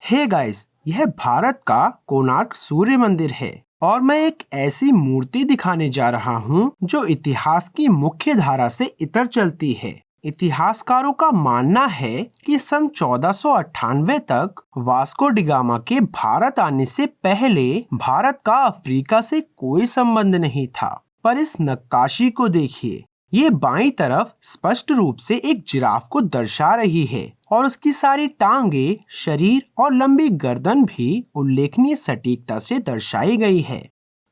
Hey guys, यह भारत का कोणार्क सूर्य मंदिर है और मैं एक ऐसी मूर्ति दिखाने जा रहा हूँ जो इतिहास की मुख्य धारा से इतर चलती है। इतिहासकारों का मानना है कि सन 1498 तक वास्को डी गामा के भारत आने से पहले भारत का अफ्रीका से कोई संबंध नहीं था। पर इस नक्काशी को देखिए, ये बाईं तरफ स्पष्ट रूप से एक जिराफ को दर्शा रही है और उसकी सारी टांगे, शरीर और लंबी गर्दन भी उल्लेखनीय सटीकता से दर्शाई गई है।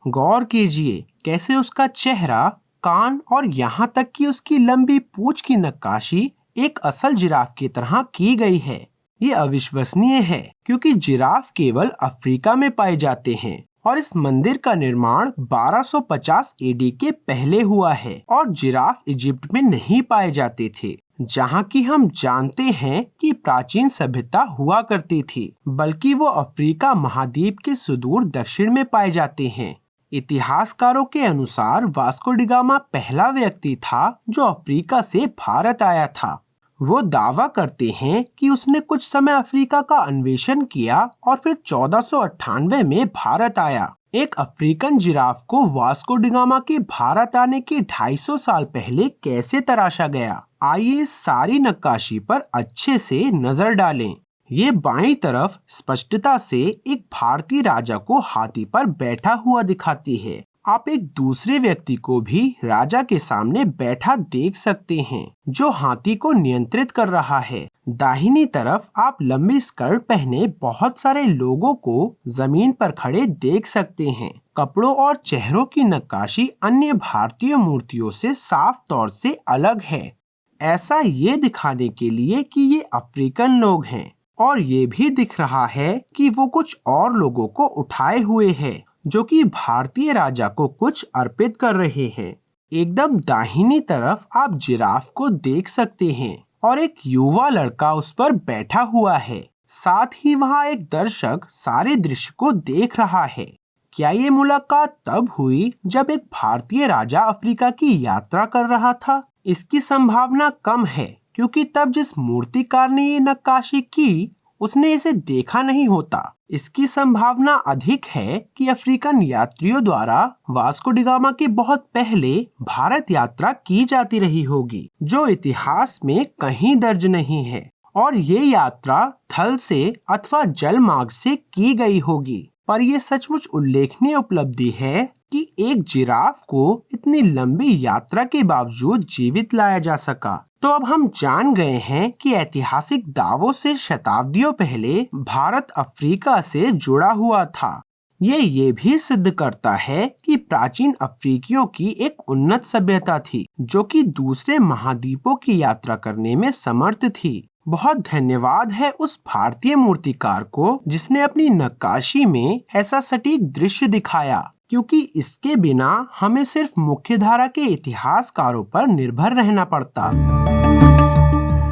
गौर कीजिए कैसे उसका चेहरा, कान और यहाँ तक कि उसकी लंबी पूंछ की नक्काशी एक असल जिराफ की तरह की गई है। ये अविश्वसनीय है क्योंकि जिराफ केवल अफ्रीका में पाए जाते हैं और इस मंदिर का निर्माण 1250 एडी के पहले हुआ है और जिराफ इजिप्ट में नहीं पाए जाते थे, जहाँ की हम जानते हैं कि प्राचीन सभ्यता हुआ करती थी, बल्कि वो अफ्रीका महाद्वीप के सुदूर दक्षिण में पाए जाते हैं। इतिहासकारों के अनुसार वास्को डी गामा पहला व्यक्ति था जो अफ्रीका से भारत आया था। वो दावा करते हैं कि उसने कुछ समय अफ्रीका का अन्वेषण किया और फिर 1498 में भारत आया। एक अफ्रीकन जिराफ को वास्को डी गामा के भारत आने के 250 साल पहले कैसे तराशा गया? आइए इस सारी नक्काशी पर अच्छे से नजर डालें। ये बाईं तरफ स्पष्टता से एक भारतीय राजा को हाथी पर बैठा हुआ दिखाती है। आप एक दूसरे व्यक्ति को भी राजा के सामने बैठा देख सकते हैं जो हाथी को नियंत्रित कर रहा है। दाहिनी तरफ आप लंबी स्कर्ट पहने बहुत सारे लोगों को जमीन पर खड़े देख सकते हैं। कपड़ों और चेहरों की नक्काशी अन्य भारतीय मूर्तियों से साफ तौर से अलग है, ऐसा ये दिखाने के लिए कि ये अफ्रीकन लोग हैं। और ये भी दिख रहा है कि वो कुछ और लोगों को उठाए हुए हैं जो कि भारतीय राजा को कुछ अर्पित कर रहे हैं। एकदम दाहिनी तरफ आप जिराफ को देख सकते हैं और एक युवा लड़का उस पर बैठा हुआ है। साथ ही वहाँ एक दर्शक सारे दृश्य को देख रहा है। क्या ये मुलाकात तब हुई जब एक भारतीय राजा अफ्रीका की यात्रा कर रहा था? इसकी संभावना कम है क्योंकि तब जिस मूर्तिकार ने ये नक्काशी की उसने इसे देखा नहीं होता। इसकी संभावना अधिक है कि अफ्रीकन यात्रियों द्वारा वास्को डी गामा के बहुत पहले भारत यात्रा की जाती रही होगी, जो इतिहास में कहीं दर्ज नहीं है, और ये यात्रा थल से अथवा जल मार्ग से की गई होगी। पर यह सचमुच उल्लेखनीय उपलब्धि है कि एक जिराफ को इतनी लंबी यात्रा के बावजूद जीवित लाया जा सका। तो अब हम जान गए हैं कि ऐतिहासिक दावों से शताब्दियों पहले भारत अफ्रीका से जुड़ा हुआ था। ये भी सिद्ध करता है कि प्राचीन अफ्रीकियों की एक उन्नत सभ्यता थी जो कि दूसरे महाद्वीपों की यात्रा करने में समर्थ थी। बहुत धन्यवाद है उस भारतीय मूर्तिकार को जिसने अपनी नक्काशी में ऐसा सटीक दृश्य दिखाया, क्योंकि इसके बिना हमें सिर्फ मुख्यधारा के इतिहासकारों पर निर्भर रहना पड़ता।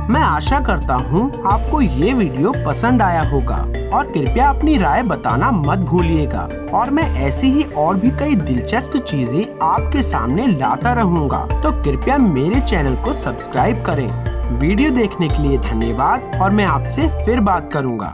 मैं आशा करता हूँ आपको ये वीडियो पसंद आया होगा और कृपया अपनी राय बताना मत भूलिएगा। और मैं ऐसी ही और भी कई दिलचस्प चीजें आपके सामने लाता रहूँगा, तो कृपया मेरे चैनल को सब्सक्राइब करें। वीडियो देखने के लिए धन्यवाद और मैं आपसे फिर बात करूँगा।